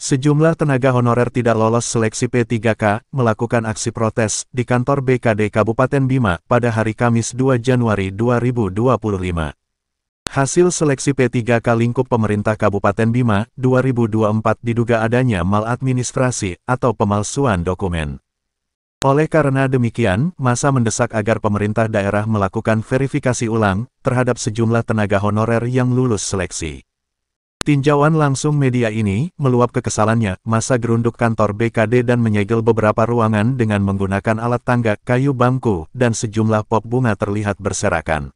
Sejumlah tenaga honorer tidak lolos seleksi P3K melakukan aksi protes di kantor BKD Kabupaten Bima pada hari Kamis 2 Januari 2025. Hasil seleksi P3K lingkup pemerintah Kabupaten Bima 2024 diduga adanya maladministrasi atau pemalsuan dokumen. Oleh karena demikian, masa mendesak agar pemerintah daerah melakukan verifikasi ulang terhadap sejumlah tenaga honorer yang lulus seleksi. Tinjauan langsung media ini meluap kekesalannya, masa gerunduk kantor BKD dan menyegel beberapa ruangan dengan menggunakan alat tangga, kayu bangku, dan sejumlah pot bunga terlihat berserakan.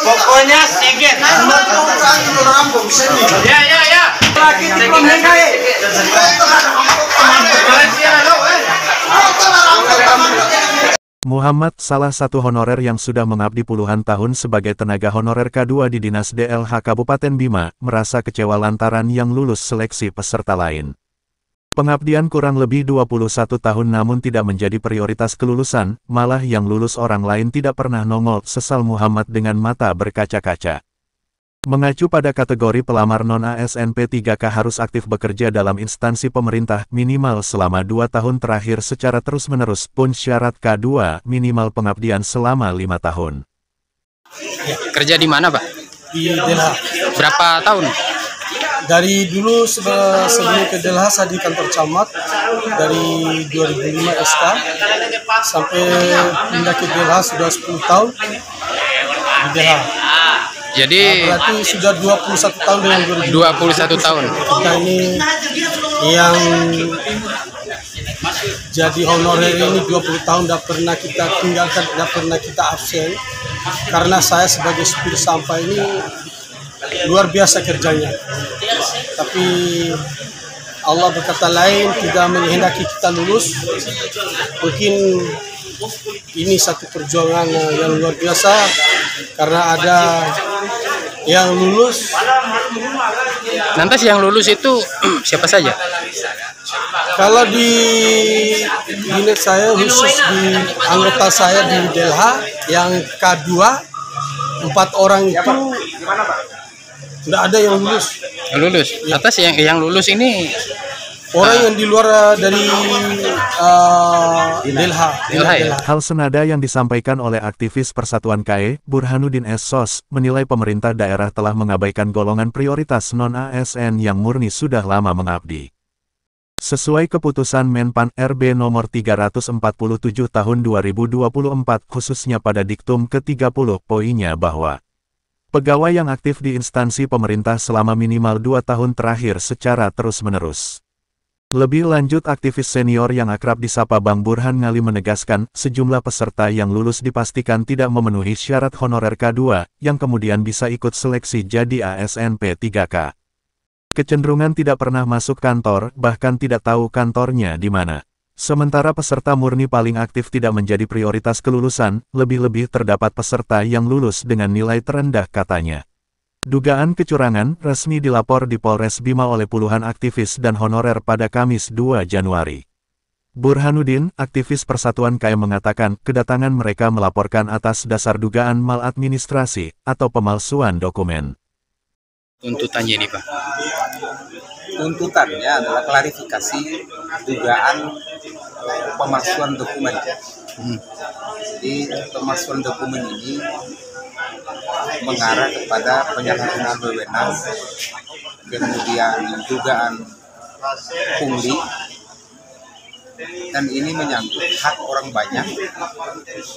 Pokoknya seget. Ya. Muhammad, salah satu honorer yang sudah mengabdi puluhan tahun sebagai tenaga honorer K2 di Dinas DLH Kabupaten Bima, merasa kecewa lantaran yang lulus seleksi peserta lain. Pengabdian kurang lebih 21 tahun namun tidak menjadi prioritas kelulusan, malah yang lulus orang lain tidak pernah nongol, sesal Muhammad dengan mata berkaca-kaca. Mengacu pada kategori pelamar non-ASN P3K harus aktif bekerja dalam instansi pemerintah minimal selama 2 tahun terakhir secara terus-menerus, pun syarat K2 minimal pengabdian selama 5 tahun. Kerja di mana, Pak? Di DLH. Berapa tahun? Dari dulu sebelum ke DLH saya di kantor camat dari 2005 SK sampai pindah ke DLH sudah 10 tahun di DLH. Jadi berarti sudah 21 tahun dengan 21 tahun. Kita ini yang jadi honorer ini 20 tahun tidak pernah kita tinggalkan, tidak pernah kita absen. Karena saya sebagai supir sampah ini luar biasa kerjanya. Tapi Allah berkata lain, tidak menghendaki kita lulus. Mungkin ini satu perjuangan yang luar biasa karena ada yang lulus. Lantas yang lulus itu siapa saja? Kalau di unit saya khusus di anggota saya di DLH yang K2 4 orang itu tidak ada yang lulus. Yang lulus. Atas yang lulus ini orang yang di luar dari DLH. Hal senada yang disampaikan oleh aktivis Persatuan KAE, Burhanuddin S.Sos, menilai pemerintah daerah telah mengabaikan golongan prioritas non-ASN yang murni sudah lama mengabdi. Sesuai keputusan Menpan RB nomor 347 tahun 2024 khususnya pada diktum ke-30 poinnya bahwa pegawai yang aktif di instansi pemerintah selama minimal 2 tahun terakhir secara terus-menerus. Lebih lanjut, aktivis senior yang akrab disapa Bang Burhan Ngali menegaskan, sejumlah peserta yang lulus dipastikan tidak memenuhi syarat honorer K2, yang kemudian bisa ikut seleksi jadi ASN P3K. Kecenderungan tidak pernah masuk kantor, bahkan tidak tahu kantornya di mana. Sementara peserta murni paling aktif tidak menjadi prioritas kelulusan, lebih-lebih terdapat peserta yang lulus dengan nilai terendah katanya. Dugaan kecurangan resmi dilapor di Polres Bima oleh puluhan aktivis dan honorer pada Kamis 2 Januari. Burhanuddin, aktivis Persatuan KAE mengatakan, kedatangan mereka melaporkan atas dasar dugaan maladministrasi atau pemalsuan dokumen. Tuntutannya ini, Pak? Tuntutannya adalah klarifikasi dugaan pemalsuan dokumen. Jadi pemalsuan dokumen ini mengarah kepada penyalahgunaan wewenang, kemudian dugaan pungli, dan ini menyangkut hak orang banyak,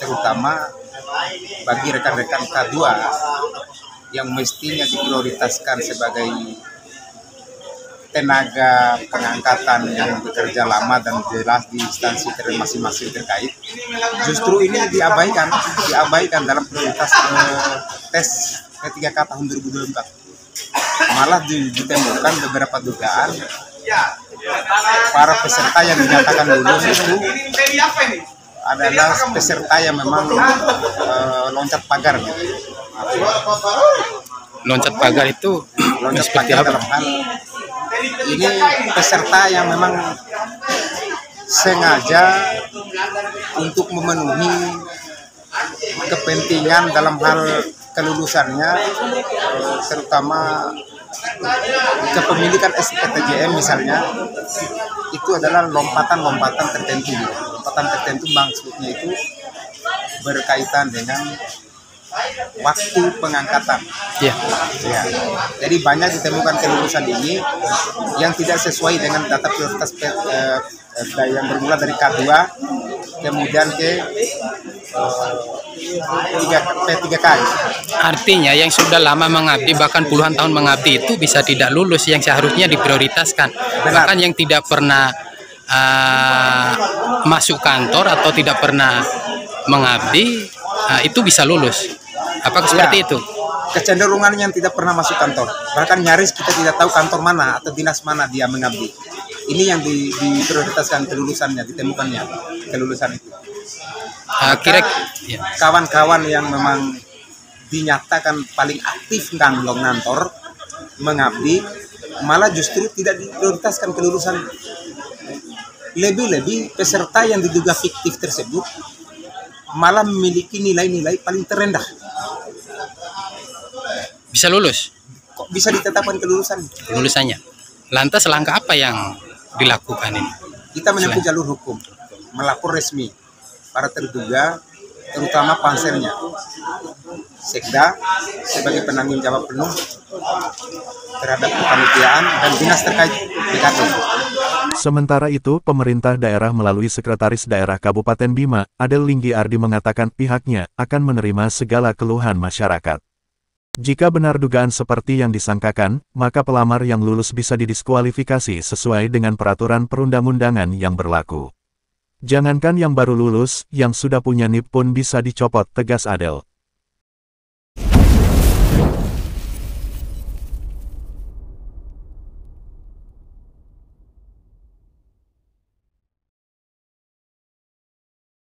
terutama bagi rekan-rekan K2 yang mestinya diprioritaskan sebagai tenaga pengangkatan yang bekerja lama dan jelas di instansi masing-masing terkait. Justru ini diabaikan dalam prioritas tes P3K tahun 2024. Malah ditemukan beberapa dugaan para peserta yang dinyatakan lulus itu adalah peserta yang memang loncat pagar gitu. Loncat pagar itu Loncat seperti pagar apa? dalam hal ini peserta yang memang sengaja untuk memenuhi kepentingan dalam hal kelulusannya, terutama kepemilikan SPTJM misalnya, itu adalah lompatan-lompatan tertentu. Lompatan tertentu maksudnya itu berkaitan dengan waktu pengangkatan. Ya. Ya. Jadi banyak ditemukan kelulusan ini yang tidak sesuai dengan data prioritas yang bermula dari K2 kemudian ke P3K. Artinya yang sudah lama mengabdi, bahkan puluhan tahun mengabdi itu bisa tidak lulus yang seharusnya diprioritaskan. Benar. Bahkan yang tidak pernah masuk kantor atau tidak pernah mengabdi itu bisa lulus. Apakah seperti itu? Kecenderungan yang tidak pernah masuk kantor, bahkan nyaris kita tidak tahu kantor mana atau dinas mana dia mengabdi. Ini yang diprioritaskan kelulusannya, ditemukannya kelulusan itu. Kawan-kawan yang memang dinyatakan paling aktif ngantor mengabdi, malah justru tidak diprioritaskan kelulusan. Lebih-lebih peserta yang diduga fiktif tersebut malah memiliki nilai-nilai paling terendah. Bisa lulus Kok bisa ditetapkan lulusannya. Lantas langkah apa yang dilakukan ini? Kita menempuh jalur hukum, melapor resmi para terduga, terutama panselnya, Sekda sebagai penanggung jawab penuh terhadap kepanitiaan dan dinas terkait BKT. Sementara itu, pemerintah daerah melalui Sekretaris Daerah Kabupaten Bima, Adel Linggi Ardi mengatakan pihaknya akan menerima segala keluhan masyarakat. Jika benar dugaan seperti yang disangkakan, maka pelamar yang lulus bisa didiskualifikasi sesuai dengan peraturan perundang-undangan yang berlaku. Jangankan yang baru lulus, yang sudah punya NIP pun bisa dicopot, tegas Adel.